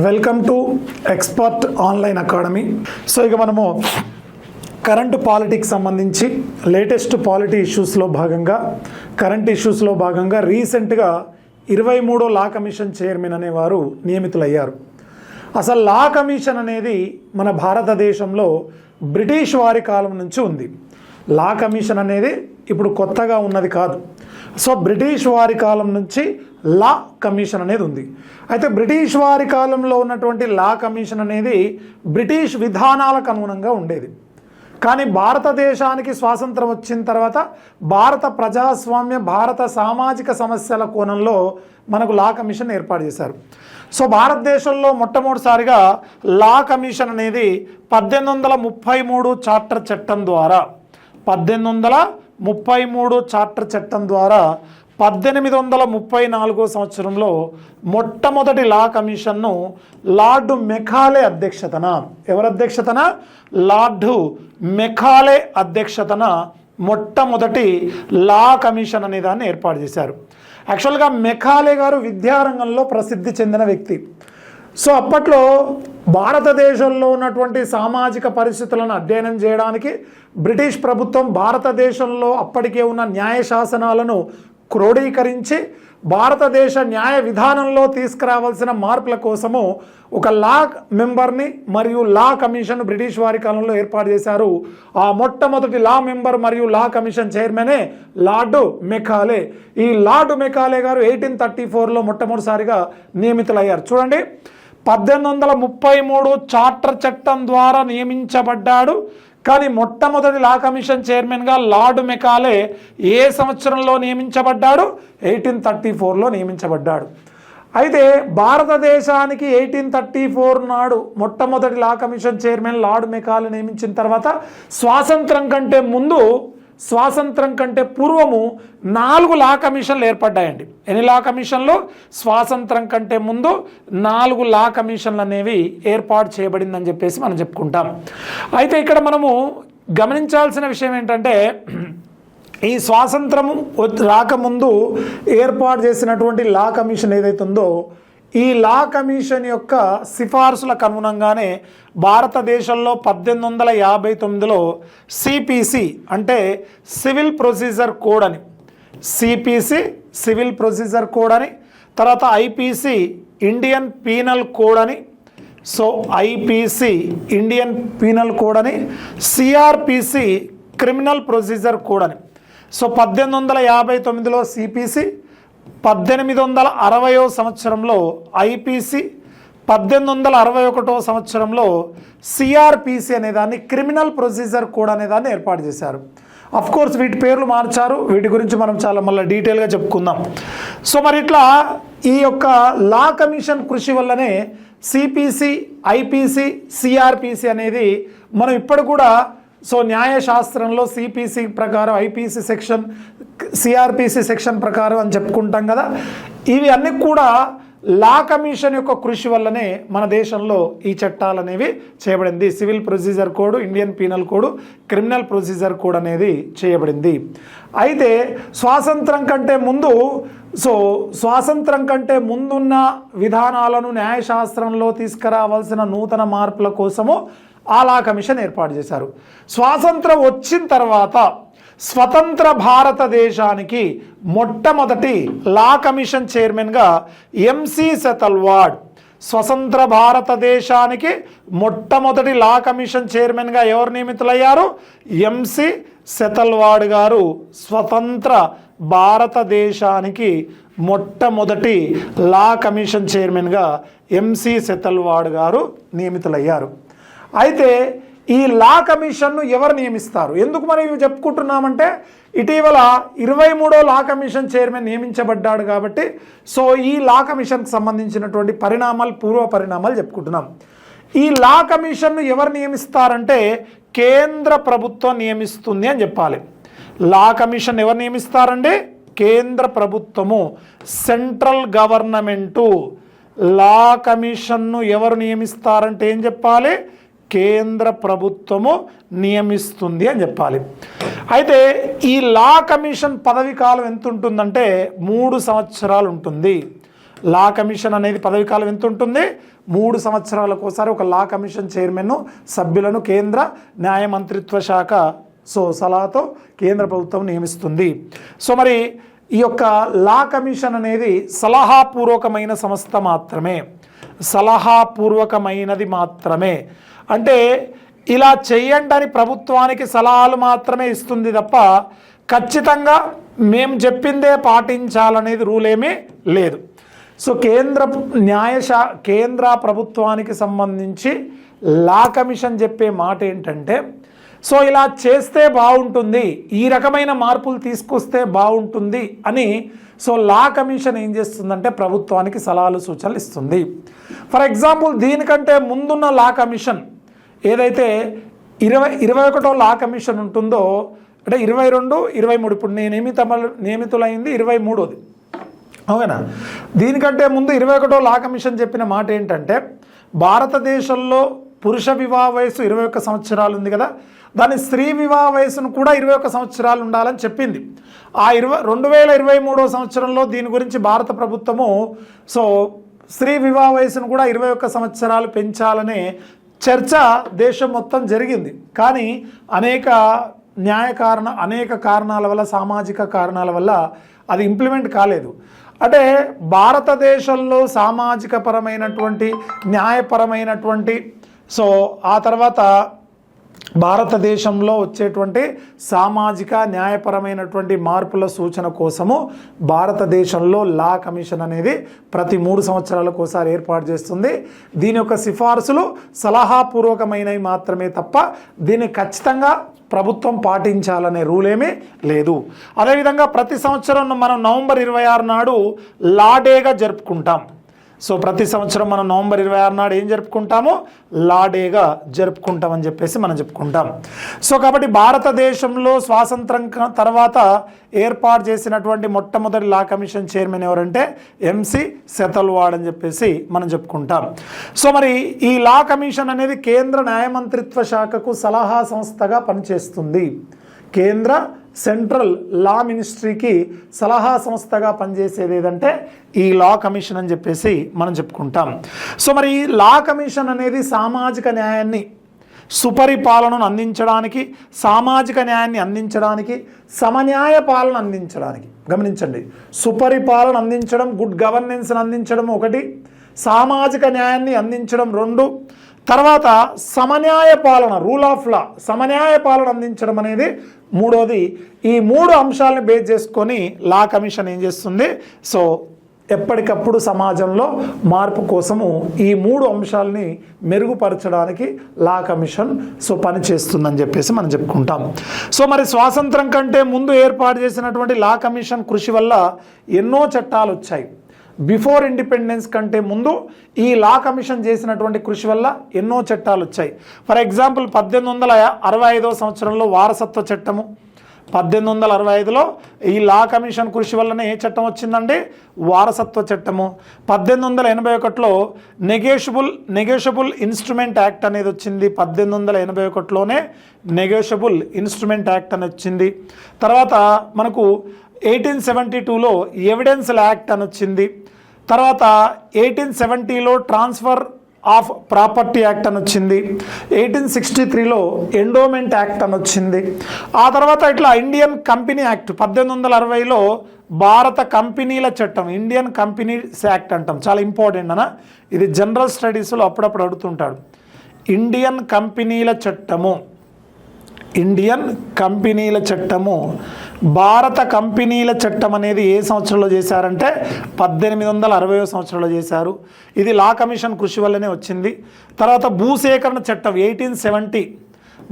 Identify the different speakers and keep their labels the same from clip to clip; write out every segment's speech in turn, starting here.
Speaker 1: Welcome to expert online academy. So ఇక మనము current politics సంబంధించి లేటెస్ట్ పాలిటీ ఇష్యూస్లో భాగంగా రీసెంట్గా 23వ లా కమిషన్ చైర్మన్ అనేవారు నియమితులయ్యారు. అసలు లా కమిషన్ అనేది మన భారతదేశంలో బ్రిటిష్ వారి కాలం నుంచి ఉంది. లా కమిషన్ అనేది ఇప్పుడు కొత్తగా ఉన్నది కాదు. సో బ్రిటిష్ వారి కాలం నుంచి లా కమిషన్ అనేది ఉంది. అయితే బ్రిటిష్ వారి కాలంలో ఉన్నటువంటి లా కమిషన్ అనేది బ్రిటిష్ విధానాలకు అనుగుణంగా ఉండేది. కానీ భారతదేశానికి స్వాతంత్రం వచ్చిన తర్వాత భారత ప్రజాస్వామ్య భారత సామాజిక సమస్యల కోణంలో మనకు లా కమిషన్ ఏర్పాటు చేశారు. సో భారతదేశంలో మొట్టమొదటిసారిగా లా కమిషన్ అనేది 1833 చార్టర్ చట్టం ద్వారా 1834 సంవత్సరంలో మొట్టమొదటి లా కమిషన్ను లార్డ్ మెకాలే అధ్యక్షతన లార్డ్ మెకాలే అధ్యక్షతన మొట్టమొదటి లా కమిషన్ అనే దాన్ని ఏర్పాటు చేశారు. యాక్చువల్గా మెకాలే గారు విద్యారంగంలో ప్రసిద్ధి చెందిన వ్యక్తి. సో అప్పట్లో భారతదేశంలో ఉన్నటువంటి సామాజిక పరిస్థితులను అధ్యయనం చేయడానికి బ్రిటిష్ ప్రభుత్వం భారతదేశంలో అప్పటికే ఉన్న న్యాయ శాసనాలను క్రోడీకరించి భారతదేశ న్యాయ విధానంలో తీసుకురావాల్సిన మార్పుల కోసము ఒక లా మెంబర్ని మరియు లా కమిషన్ బ్రిటిష్ వారి కాలంలో ఏర్పాటు చేశారు. ఆ మొట్టమొదటి లా మెంబర్ మరియు లా కమిషన్ చైర్మనే లార్డ్ మెకాలే. ఈ లార్డ్ మెకాలే గారు 1834లో మొట్టమొదటిసారిగా నియమితులయ్యారు. చూడండి, 1833 చార్టర్ చట్టం ద్వారా నియమించబడ్డాడు. కానీ మొట్టమొదటి లా కమిషన్ చైర్మన్గా లార్డ్ మెకాలే ఏ సంవత్సరంలో నియమించబడ్డాడు? 1834లో నియమించబడ్డాడు. అయితే భారతదేశానికి 1834 నాడు మొట్టమొదటి law commission chairman lord Macaulay నియమించిన తర్వాత స్వాతంత్రం కంటే పూర్వము 4 లా కమిషన్లు ఏర్పడ్డాయండి. ఎన్ని లా కమిషన్లు? స్వాతంత్రం కంటే ముందు 4 లా కమిషన్లు అనేవి ఏర్పాటు చేయబడిందని చెప్పేసి మనం చెప్పుకుంటాం. అయితే ఇక్కడ మనము గమనించాల్సిన విషయం ఏంటంటే, ఈ స్వాతంత్రము రాకముందు ఏర్పాటు చేసినటువంటి లా కమిషన్ ఏదైతే ఉందో ఈ లా కమిషన్ యొక్క సిఫార్సులకు అనుగుణంగానే భారతదేశంలో 1859లో సిపిసి అంటే సివిల్ ప్రొసీజర్ కోడ్ అని, సివిల్ ప్రొసీజర్ కోడ్ అని, తర్వాత ఐపీసీ ఇండియన్ పీనల్ కోడ్ అని, ఐపీసీ ఇండియన్ పీనల్ కోడ్ అని, సిఆర్పిసి క్రిమినల్ ప్రొసీజర్ కోడ్ అని. 1859లో సిపిసి, 1860వ సంవత్సరంలో ఐపీసీ, 1861వ సంవత్సరంలో సిఆర్పిసి అనేదాన్ని క్రిమినల్ ప్రొసీజర్ కోడ్ అనేదాన్ని ఏర్పాటు చేశారు. కోర్స్ వీటి పేర్లు మార్చారు. వీటి గురించి మనం చాలా మళ్ళీ డీటెయిల్గా చెప్పుకుందాం. సో మరి ఇట్లా ఈ యొక్క లా కమిషన్ కృషి వల్లనే సిపిసి, ఐపీసీ, సిఆర్పిసి అనేది మనం ఇప్పుడు కూడా న్యాయశాస్త్రంలో సిపిసి ప్రకారం, ఐపీసీ సెక్షన్, సిఆర్పిసి సెక్షన్ ప్రకారం అని చెప్పుకుంటాం కదా. ఇవి అన్నీ కూడా లా కమిషన్ యొక్క కృషి వల్లనే మన దేశంలో ఈ చట్టాలు అనేవి చేయబడింది. Civil procedure code, Indian penal code, criminal procedure code అనేది చేయబడింది. అయితే స్వాతంత్రం కంటే ముందున్న విధానాలను న్యాయశాస్త్రంలో తీసుకురావాల్సిన నూతన మార్పుల కోసము ఆ లా కమిషన్ ఏర్పాటు చేశారు. స్వాతంత్రం వచ్చిన తర్వాత స్వతంత్ర భారతదేశానికి మొట్టమొదటి లా కమిషన్ చైర్మన్గా ఎంసి సెతల్వాడ్, స్వతంత్ర భారతదేశానికి మొట్టమొదటి లా కమిషన్ చైర్మన్గా ఎవరు నియమితులయ్యారు? ఎంసి సెతల్వాడ్ గారు స్వతంత్ర భారతదేశానికి మొట్టమొదటి లా కమిషన్ చైర్మన్గా ఎంసి సెతల్వాడ్ గారు నియమితులయ్యారు. అయితే ఈ లా కమిషన్ను ఎవరు నియమిస్తారు? ఎందుకు మనం ఇవి చెప్పుకుంటున్నామంటే, ఇటీవల 23వ లా కమిషన్ చైర్మన్ నియమించబడ్డాడు కాబట్టి ఈ లా కమిషన్కి సంబంధించినటువంటి పూర్వ పరిణామాలు చెప్పుకుంటున్నాం. ఈ లా కమిషన్ను ఎవరు నియమిస్తారంటే కేంద్ర ప్రభుత్వం నియమిస్తుంది అని చెప్పాలి. లా కమిషన్ ఎవరు నియమిస్తారండి? కేంద్ర ప్రభుత్వము, సెంట్రల్ గవర్నమెంటు. లా కమిషన్ను ఎవరు నియమిస్తారంటే ఏం చెప్పాలి? కేంద్ర ప్రభుత్వము నియమిస్తుంది అని చెప్పాలి. అయితే ఈ లా కమిషన్ పదవి కాలం ఎంత ఉంటుందంటే 3 సంవత్సరాలు ఉంటుంది. లా కమిషన్ అనేది పదవి కాలం ఎంత ఉంటుంది? 3 సంవత్సరాలకు ఒకసారి ఒక లా కమిషన్ చైర్మన్ సభ్యులను కేంద్ర న్యాయ మంత్రిత్వ శాఖ సలహాతో కేంద్ర ప్రభుత్వం నియమిస్తుంది. సో మరి ఈ యొక్క లా కమిషన్ అనేది సలహాపూర్వకమైన సంస్థ మాత్రమే, సలహాపూర్వకమైనది మాత్రమే. అంటే ఇలా చేయండి అని ప్రభుత్వానికి సలహాలు మాత్రమే ఇస్తుంది తప్ప ఖచ్చితంగా మేము చెప్పిందే పాటించాలనేది రూల్ ఏమీ లేదు. సో కేంద్ర ప్రభుత్వానికి సంబంధించి లా కమిషన్ చెప్పే మాట ఏంటంటే, సో ఇలా చేస్తే బాగుంటుంది, ఈ రకమైన మార్పులు తీసుకొస్తే బాగుంటుంది అని సో లా కమిషన్ ఏం చేస్తుందంటే ప్రభుత్వానికి సలహాలు సూచనలు ఇస్తుంది. ఫర్ ఎగ్జాంపుల్ దీనికంటే ముందున్న లా కమిషన్ ఏదైతే 21వ లా కమిషన్ ఉంటుందో, అంటే 22, 23 ఇప్పుడు నియమితులైంది 23ది, అవునా? దీనికంటే ముందు 21వ లా కమిషన్ చెప్పిన మాట ఏంటంటే భారతదేశంలో పురుష వివాహ వయసు 21 సంవత్సరాలు ఉంది కదా, దాని స్త్రీ వివాహ వయసును కూడా 21 సంవత్సరాలు ఉండాలని చెప్పింది. ఆ 2023వ సంవత్సరంలో దీని గురించి భారత ప్రభుత్వము సో స్త్రీ వివాహ వయసును కూడా 21 సంవత్సరాలు పెంచాలనే చర్చ దేశం మొత్తం జరిగింది. కానీ అనేక కారణాల వల్ల, సామాజిక కారణాల వల్ల అది ఇంప్లిమెంట్ కాలేదు. అంటే భారతదేశంలో సామాజిక పరమైనటువంటి, న్యాయపరమైనటువంటి సో ఆ తర్వాత భారతదేశంలో వచ్చేటువంటి సామాజిక న్యాయపరమైనటువంటి మార్పుల సూచన కోసము భారతదేశంలో లా కమిషన్ అనేది ప్రతి 3 సంవత్సరాలకు ఒకసారి ఏర్పాటు చేస్తుంది. దీని యొక్క సిఫార్సులు సలహాపూర్వకమైనవి మాత్రమే తప్ప దీన్ని ఖచ్చితంగా ప్రభుత్వం పాటించాలనే రూల్ ఏమీ లేదు. అదేవిధంగా ప్రతి సంవత్సరం మనం నవంబర్ 26 నాడు లా డేగా జరుపుకుంటాం. సో ప్రతి సంవత్సరం మనం నవంబర్ 26 నాడు ఏం జరుపుకుంటామో లా డేగా జరుపుకుంటామని చెప్పేసి మనం చెప్పుకుంటాం. సో కాబట్టి భారతదేశంలో స్వాతంత్రం తర్వాత ఏర్పాటు చేసినటువంటి మొట్టమొదటి లా కమిషన్ చైర్మన్ ఎవరంటే ఎంసి సెతల్వాడ్ అని చెప్పేసి మనం చెప్పుకుంటాం. సో మరి ఈ లా కమిషన్ అనేది కేంద్ర న్యాయ మంత్రిత్వ శాఖకు సలహా సంస్థగా పనిచేస్తుంది. కేంద్ర సెంట్రల్ లా మినిస్ట్రీకి సలహా సంస్థగా పనిచేసేది ఏదంటే ఈ లా కమిషన్ అని చెప్పేసి మనం చెప్పుకుంటాం. సో మరి ఈ లా కమిషన్ అనేది సామాజిక న్యాయాన్ని, సుపరిపాలనను అందించడానికి, సామాజిక న్యాయాన్ని అందించడానికి, సమన్యాయ పాలన అందించడానికి, గమనించండి, సుపరిపాలన అందించడం, గుడ్ గవర్నెన్స్ని అందించడం ఒకటి, సామాజిక న్యాయాన్ని అందించడం 2, తర్వాత సమన్యాయ పాలన, రూల్ ఆఫ్ లా, సమన్యాయ పాలన అందించడం అనేది 3వది. ఈ 3 అంశాలను బేస్ చేసుకొని లా కమిషన్ ఏం చేస్తుంది? సో ఎప్పటికప్పుడు సమాజంలో మార్పు కోసము ఈ 3 అంశాలని మెరుగుపరచడానికి లా కమిషన్ సో పనిచేస్తుందని చెప్పేసి మనం చెప్పుకుంటాం. సో మరి స్వాతంత్రం కంటే ముందు ఏర్పాటు చేసినటువంటి లా కమిషన్ కృషి వల్ల ఎన్నో చట్టాలు వచ్చాయి. బిఫోర్ ఇండిపెండెన్స్ కంటే ముందు ఈ లా కమిషన్ చేసినటువంటి కృషి వల్ల ఎన్నో చట్టాలు వచ్చాయి. ఫర్ ఎగ్జాంపుల్ 1865వ సంవత్సరంలో వారసత్వ చట్టము, 1865లో ఈ లా కమిషన్ కృషి వల్లనే ఏ చట్టం వచ్చిందండి? వారసత్వ చట్టము. 1881లో నెగోషియబుల్ ఇన్స్ట్రుమెంట్ యాక్ట్ అనేది వచ్చింది. 1881లోనే నెగోషియబుల్ ఇన్స్ట్రుమెంట్ యాక్ట్ అని వచ్చింది. తర్వాత మనకు 1872లో ఎవిడెన్స్ యాక్ట్ అని వచ్చింది. తర్వాత 1870లో ట్రాన్స్ఫర్ ఆఫ్ ప్రాపర్టీ యాక్ట్ అని వచ్చింది. 1863లో ఎండోమెంట్ యాక్ట్ అని వచ్చింది. ఆ తర్వాత ఇట్లా ఇండియన్ కంపెనీ యాక్ట్ 1860లో భారత కంపెనీల చట్టం, ఇండియన్ కంపెనీస్ యాక్ట్ అంటాం, చాలా ఇంపార్టెంట్ అన్న, ఇది జనరల్ స్టడీస్లో అప్పుడప్పుడు అడుగుతుంటాడు. ఇండియన్ కంపెనీల చట్టము, ఇండియన్ కంపెనీల చట్టము, భారత కంపెనీల చట్టం అనేది ఏ సంవత్సరంలో చేశారంటే 1860వ సంవత్సరంలో చేశారు. ఇది లా కమిషన్ కృషి వల్లనే వచ్చింది. తర్వాత భూసేకరణ చట్టం 1870,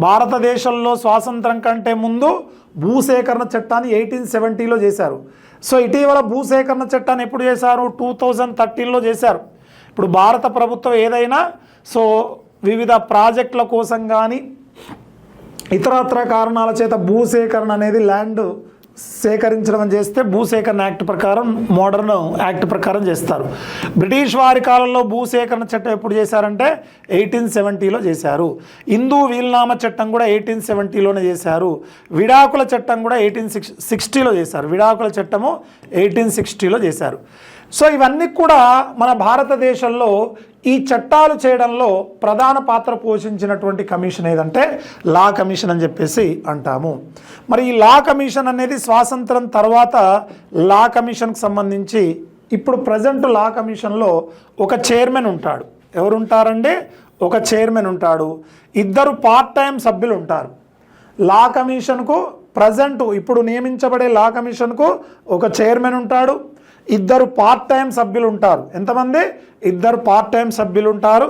Speaker 1: భారతదేశంలో స్వాతంత్రం కంటే ముందు భూసేకరణ చట్టాన్ని 1870లో చేశారు. సో ఇటీవల భూసేకరణ చట్టాన్ని ఎప్పుడు చేశారు? 2013లో చేశారు. ఇప్పుడు భారత ప్రభుత్వం ఏదైనా సో వివిధ ప్రాజెక్టుల కోసం కానీ ఇతరత్ర కారణాల చేత భూసేకరణ అనేది ల్యాండ్ సేకరించడం చేస్తే భూసేకరణ యాక్ట్ ప్రకారం, మోడర్న్ యాక్ట్ ప్రకారం చేస్తారు. బ్రిటిష్ వారి కాలంలో భూసేకరణ చట్టం ఎప్పుడు చేశారంటే 1870లో చేశారు. హిందూ వీల్నామా చట్టం కూడా 1870లోనే చేశారు. విడాకుల చట్టం కూడా 1860లో చేశారు. విడాకుల చట్టము 1860లో చేశారు. సో ఇవన్నీ కూడా మన భారతదేశంలో ఈ చట్టాలు చేయడంలో ప్రధాన పాత్ర పోషించినటువంటి కమిషన్ ఏదంటే లా కమిషన్ అని చెప్పేసి అంటాము. మరి ఈ లా కమిషన్ అనేది స్వాతంత్రం తర్వాత లా కమిషన్కి సంబంధించి ఇప్పుడు ప్రజెంట్ లా కమిషన్లో ఒక చైర్మన్ ఉంటాడు. ఎవరు ఉంటారండి? ఒక చైర్మన్ ఉంటాడు, 2 పార్ట్ టైం సభ్యులు ఉంటారు. లా కమిషన్కు ప్రజెంట్ ఇప్పుడు నియమించబడే లా కమిషన్కు ఒక చైర్మన్ ఉంటాడు, 2 పార్ట్ టైం సభ్యులు ఉంటారు. ఎంతమంది? 2 పార్ట్ టైం సభ్యులు ఉంటారు.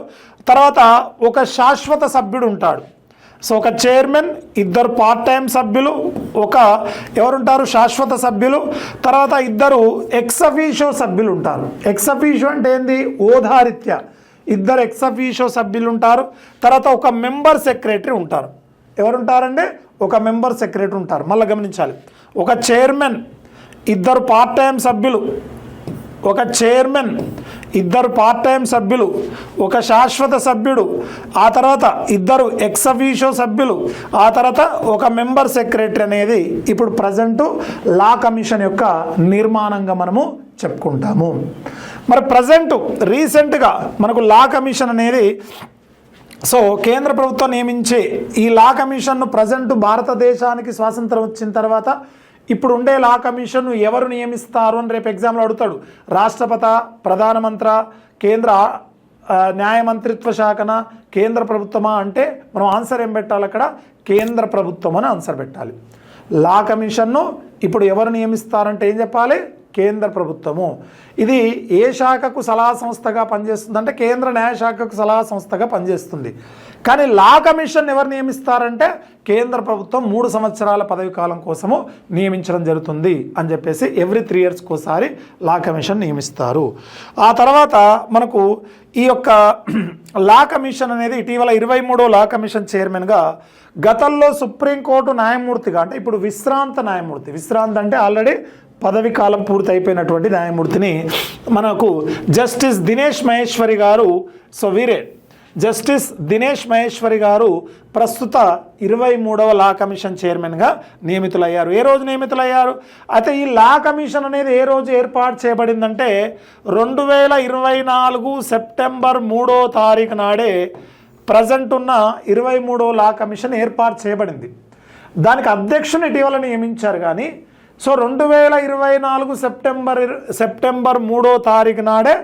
Speaker 1: తర్వాత ఒక శాశ్వత సభ్యుడు ఉంటాడు. సో ఒక చైర్మన్, 2 పార్ట్ టైం సభ్యులు, ఒక ఎవరుంటారు? శాశ్వత సభ్యులు. తర్వాత 2 ఎక్స్ అఫీషియో సభ్యులు ఉంటారు. ఎక్స్ అఫీషియో అంటే ఏంది? ఓధారిత్య. 2 ఎక్స్ అఫీషియో సభ్యులు ఉంటారు. తర్వాత ఒక మెంబర్ సెక్రటరీ ఉంటారు. ఎవరుంటారండి? ఒక మెంబర్ సెక్రటరీ ఉంటారు. మళ్ళీ గమనించాలి, ఒక చైర్మన్, 2 పార్ట్ టైం సభ్యులు, ఒక చైర్మన్, 2 పార్ట్ టైం సభ్యులు, ఒక శాశ్వత సభ్యుడు, ఆ తర్వాత 2 ఎక్స్ అఫీషియో సభ్యులు, ఆ తర్వాత ఒక మెంబర్ సెక్రటరీ అనేది ఇప్పుడు ప్రజెంట్ లా కమిషన్ యొక్క నిర్మాణంగా మనము చెప్పుకుంటాము. మరి ప్రజెంట్ రీసెంట్గా మనకు లా కమిషన్ అనేది సో కేంద్ర ప్రభుత్వం నియమించే ఈ లా కమిషన్ను ప్రజెంట్ భారతదేశానికి స్వాతంత్రం వచ్చిన తర్వాత ఇప్పుడు ఉండే లా కమిషన్ ఎవరు నియమిస్తారు అని రేపు ఎగ్జామ్లో అడుగుతాడు. రాష్ట్రపతి, ప్రధానమంత్రి, కేంద్ర న్యాయ మంత్రిత్వ శాఖన, కేంద్ర ప్రభుత్వమా అంటే మనం ఆన్సర్ ఏం పెట్టాలి? అక్కడ కేంద్ర ప్రభుత్వం అని ఆన్సర్ పెట్టాలి. లా కమిషన్ను ఇప్పుడు ఎవరు నియమిస్తారంటే ఏం చెప్పాలి? కేంద్ర ప్రభుత్వము. ఇది ఏ శాఖకు సలహా సంస్థగా పనిచేస్తుంది అంటే కేంద్ర న్యాయశాఖకు సలహా సంస్థగా పనిచేస్తుంది. కానీ లా కమిషన్ ఎవరు నియమిస్తారంటే కేంద్ర ప్రభుత్వం 3 సంవత్సరాల పదవి కాలం కోసము నియమించడం జరుగుతుంది అని చెప్పేసి ఎవ్రీ 3 ఇయర్స్కి ఒకసారి లా కమిషన్ నియమిస్తారు. ఆ తర్వాత మనకు ఈ యొక్క లా కమిషన్ అనేది ఇటీవల 23వ లా కమిషన్ చైర్మన్గా గతంలో సుప్రీంకోర్టు న్యాయమూర్తిగా అంటే ఇప్పుడు విశ్రాంత న్యాయమూర్తి, విశ్రాంత అంటే ఆల్రెడీ పదవి కాలం పూర్తి అయిపోయినటువంటి న్యాయమూర్తిని మనకు జస్టిస్ దినేష్ మహేశ్వరి గారు, సో వీరే జస్టిస్ దినేష్ మహేశ్వరి గారు ప్రస్తుత 23వ లా కమిషన్ చైర్మన్గా నియమితులయ్యారు. ఏ రోజు నియమితులయ్యారు? అయితే ఈ లా కమిషన్ అనేది ఏ రోజు ఏర్పాటు చేయబడిందంటే 2024 సెప్టెంబర్ 3వ తారీఖు నాడే ప్రజెంట్ ఉన్న 23వ లా కమిషన్ ఏర్పాటు చేయబడింది. దానికి అధ్యక్షుని ఇటీవల నియమించారు. కానీ సో 2024 సెప్టెంబర్ 3వ తారీఖు నాడే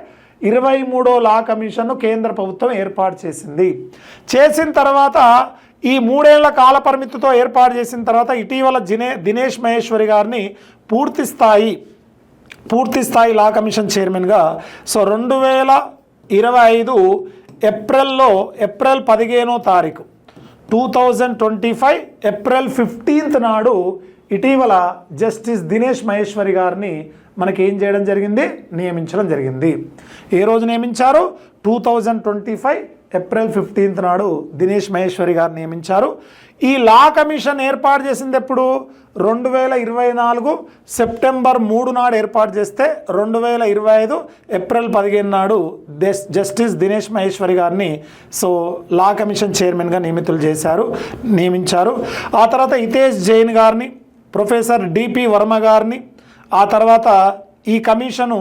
Speaker 1: 23వ లా కమిషన్ను కేంద్ర ప్రభుత్వం ఏర్పాటు చేసింది. చేసిన తర్వాత ఈ 3 ఏళ్ల కాల పరిమితితో ఏర్పాటు చేసిన తర్వాత ఇటీవల దినేష్ మహేశ్వరి గారిని పూర్తి స్థాయి లా కమిషన్ చైర్మన్గా సో 2025 ఏప్రిల్ 15వ తారీఖు 2025 ఏప్రిల్ 15th నాడు ఇటీవల జస్టిస్ దినేష్ మహేశ్వరి గారిని మనకి ఏం చేయడం జరిగింది? నియమించడం జరిగింది. ఏ రోజు నియమించారు? 2025 ఏప్రిల్ 15th నాడు దినేష్ మహేశ్వరి గారు నియమించారు. ఈ లా కమిషన్ ఏర్పాటు చేసింది ఎప్పుడు? 2024 సెప్టెంబర్ 3 నాడు ఏర్పాటు చేస్తే 2025 ఏప్రిల్ 15 నాడు జస్టిస్ దినేష్ మహేశ్వరి గారిని సో లా కమిషన్ చైర్మన్గా నియమించారు. ఆ తర్వాత హితేష్ జైన్ గారిని, ప్రొఫెసర్ డిపి వర్మ గారిని, ఆ తర్వాత ఈ కమిషను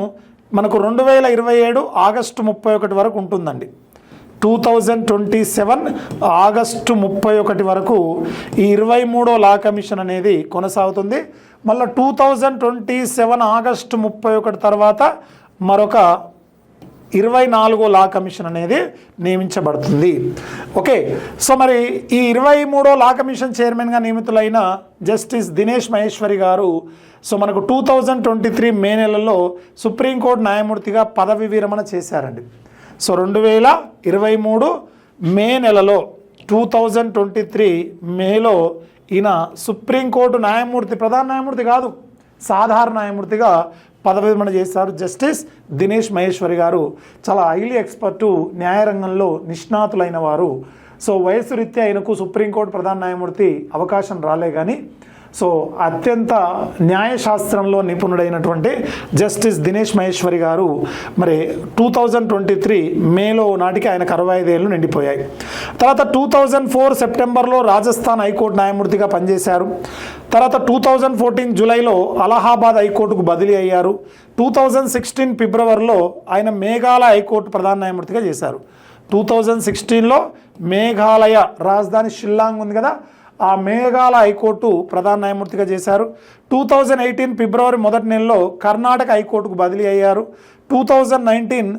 Speaker 1: మనకు 2027 ఆగస్టు 31 వరకు ఉంటుందండి. 2027 ఆగస్టు 31 వరకు ఈ 23వ లా కమిషన్ అనేది కొనసాగుతుంది. మళ్ళీ 2027 ఆగస్టు 31 తర్వాత మరొక 24వ లా కమిషన్ అనేది నియమించబడుతుంది. ఓకే, సో మరి ఈ 23వ లా కమిషన్ చైర్మన్గా నియమితులైన జస్టిస్ దినేష్ మహేశ్వరి గారు సో మనకు 2023 మే నెలలో సుప్రీంకోర్టు న్యాయమూర్తిగా పదవి విరమణ చేశారండి. సో 2023 మే నెలలో 2023 మేలో ఈయన సుప్రీంకోర్టు న్యాయమూర్తి, ప్రధాన న్యాయమూర్తి కాదు, సాధారణ న్యాయమూర్తిగా పదవి విరమణ చేశారు జస్టిస్ దినేష్ మహేశ్వరి గారు. చాలా హైలీ ఎక్స్పర్టు, న్యాయరంగంలో నిష్ణాతులైన వారు. సో వయసు రీత్యా ఆయనకు సుప్రీంకోర్టు ప్రధాన న్యాయమూర్తి అవకాశం రాలే, కానీ సో అత్యంత న్యాయశాస్త్రంలో నిపుణుడైనటువంటి జస్టిస్ దినేష్ మహేశ్వరి గారు మరి 2023 మేలో నాటికి ఆయనకు 65 ఏళ్ళు నిండిపోయాయి. తర్వాత 2004 సెప్టెంబర్లో రాజస్థాన్ హైకోర్టు న్యాయమూర్తిగా పనిచేశారు. తర్వాత 2014 జూలైలో అలహాబాద్ హైకోర్టుకు బదిలీ అయ్యారు. 2016 ఫిబ్రవరిలో ఆయన మేఘాలయ హైకోర్టు ప్రధాన న్యాయమూర్తిగా చేశారు. 2016లో మేఘాలయ రాజధాని షిల్లాంగ్ ఉంది కదా, ఆ మేఘాలయ హైకోర్టు ప్రధాన న్యాయమూర్తిగా చేశారు. 2018 ఫిబ్రవరి మొదటి నెలలో కర్ణాటక హైకోర్టుకు బదిలీ అయ్యారు. 2019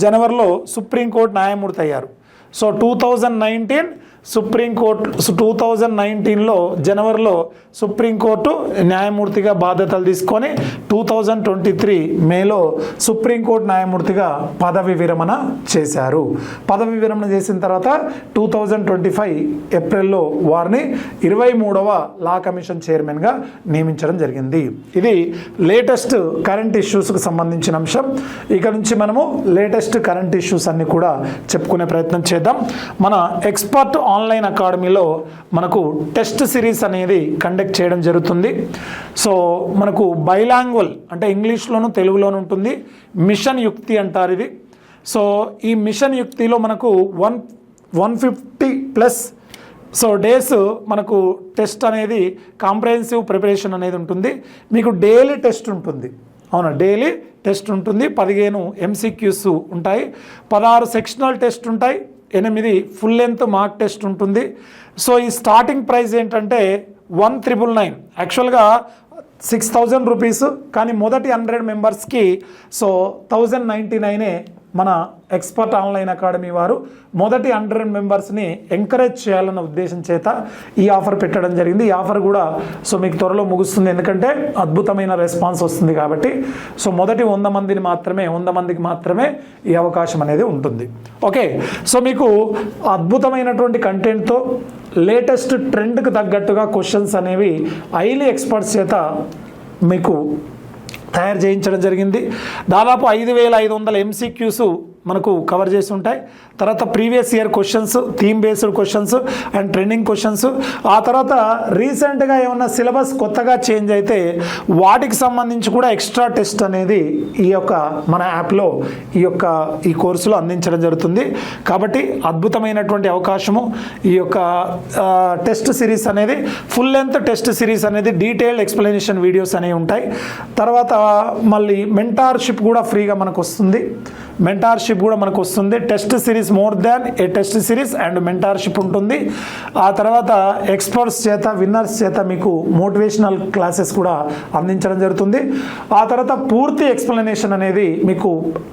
Speaker 1: జనవరిలో సుప్రీంకోర్టు న్యాయమూర్తి అయ్యారు. సో 2019 సుప్రీంకోర్టు 2019లో జనవరిలో సుప్రీంకోర్టు న్యాయమూర్తిగా బాధ్యతలు తీసుకొని 2023 మేలో సుప్రీంకోర్టు న్యాయమూర్తిగా పదవి విరమణ చేశారు. పదవి విరమణ చేసిన తర్వాత 2025 ఏప్రిల్లో వారిని 23వ లా కమిషన్ చైర్మన్గా నియమించడం జరిగింది. ఇది లేటెస్ట్ కరెంట్ ఇష్యూస్కి సంబంధించిన అంశం. ఇక నుంచి మనము లేటెస్ట్ కరెంట్ ఇష్యూస్ అన్ని కూడా చెప్పుకునే ప్రయత్నం చేద్దాం. మన ఎక్స్పర్ట్ ఆన్లైన్ అకాడమీలో మనకు టెస్ట్ సిరీస్ అనేది కండక్ట్ చేయడం జరుగుతుంది. సో మనకు బైలాంగ్వల్ అంటే ఇంగ్లీష్లోను తెలుగులోను ఉంటుంది. మిషన్ యుక్తి అంటారు ఇది. సో ఈ మిషన్ యుక్తిలో మనకు 150+ డేస్ మనకు టెస్ట్ అనేది కాంప్రహెన్సివ్ ప్రిపరేషన్ అనేది ఉంటుంది. మీకు డైలీ టెస్ట్ ఉంటుంది. అవునా, డైలీ టెస్ట్ ఉంటుంది. 15 MCQs ఉంటాయి, 16 సెక్షనల్ టెస్ట్ ఉంటాయి, 8 ఫుల్ లెంత్ మార్క్ టెస్ట్ ఉంటుంది. సో ఈ స్టార్టింగ్ ప్రైస్ ఏంటంటే 1999, యాక్చువల్గా 6000 రూపీస్, కానీ మొదటి 100 మెంబర్స్కి 1099 మన ఎక్స్పర్ట్ ఆన్లైన్ అకాడమీ వారు మొదటి 100 మెంబర్స్ని ఎంకరేజ్ చేయాలన్న ఉద్దేశం చేత ఈ ఆఫర్ పెట్టడం జరిగింది. ఈ ఆఫర్ కూడా మీకు త్వరలో ముగుస్తుంది, ఎందుకంటే అద్భుతమైన రెస్పాన్స్ వస్తుంది కాబట్టి. సో మొదటి 100 మందికి మాత్రమే ఈ అవకాశం అనేది ఉంటుంది. ఓకే, సో మీకు అద్భుతమైనటువంటి కంటెంట్తో లేటెస్ట్ ట్రెండ్కి తగ్గట్టుగా క్వశ్చన్స్ అనేవి హైలీ ఎక్స్పర్ట్స్ చేత మీకు తయారు చేయించడం జరిగింది. దాదాపు 5500 MCQs మనకు కవర్ చేసి ఉంటాయి. తర్వాత previous year questions, theme based questions and trending questions. ఆ తర్వాత రీసెంట్గా ఏమన్నా సిలబస్ కొత్తగా చేంజ్ అయితే వాటికి సంబంధించి కూడా ఎక్స్ట్రా టెస్ట్ అనేది ఈ యొక్క మన యాప్లో ఈ కోర్సులో అందించడం జరుగుతుంది. కాబట్టి అద్భుతమైనటువంటి అవకాశము. ఈ యొక్క టెస్ట్ సిరీస్ అనేది ఫుల్ లెంత్ టెస్ట్ సిరీస్ అనేది డీటెయిల్డ్ ఎక్స్ప్లెనేషన్ వీడియోస్ అనేవి ఉంటాయి. తర్వాత మళ్ళీ మెంటార్షిప్ కూడా ఫ్రీగా మనకు వస్తుంది. Test series more than A test series and mentorship ఉంటుంది. ఆ తర్వాత ఎక్స్పర్ట్స్ చేత, విన్నర్స్ చేత మీకు మోటివేషనల్ క్లాసెస్ కూడా అందించడం జరుగుతుంది. ఆ తర్వాత పూర్తి ఎక్స్ప్లెనేషన్ అనేది మీకు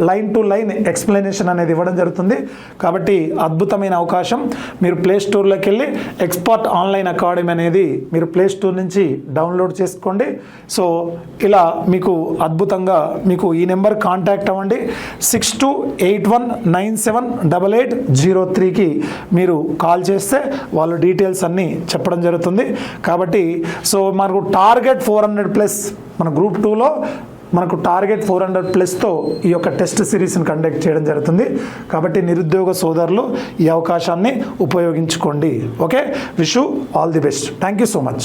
Speaker 1: లైన్ టు లైన్ ఎక్స్ప్లెనేషన్ అనేది ఇవ్వడం జరుగుతుంది. కాబట్టి అద్భుతమైన అవకాశం. మీరు ప్లే స్టోర్లోకి వెళ్ళి ఎక్స్పర్ట్ ఆన్లైన్ అకాడమీ అనేది మీరు ప్లే స్టోర్ నుంచి డౌన్లోడ్ చేసుకోండి. సో ఇలా మీకు అద్భుతంగా మీకు ఈ నెంబర్ కాంటాక్ట్ అవ్వండి. 6281978803కి మీరు కాల్ చేస్తే వాళ్ళు డీటెయిల్స్ అన్నీ చెప్పడం జరుగుతుంది. కాబట్టి సో మనకు టార్గెట్ 400+, మన గ్రూప్ 2లో మనకు టార్గెట్ 400+తో ఈ యొక్క టెస్ట్ సిరీస్ని కండక్ట్ చేయడం జరుగుతుంది. కాబట్టి నిరుద్యోగ సోదరులు ఈ అవకాశాన్ని ఉపయోగించుకోండి. Okay, wish you all the best. Thank you so much.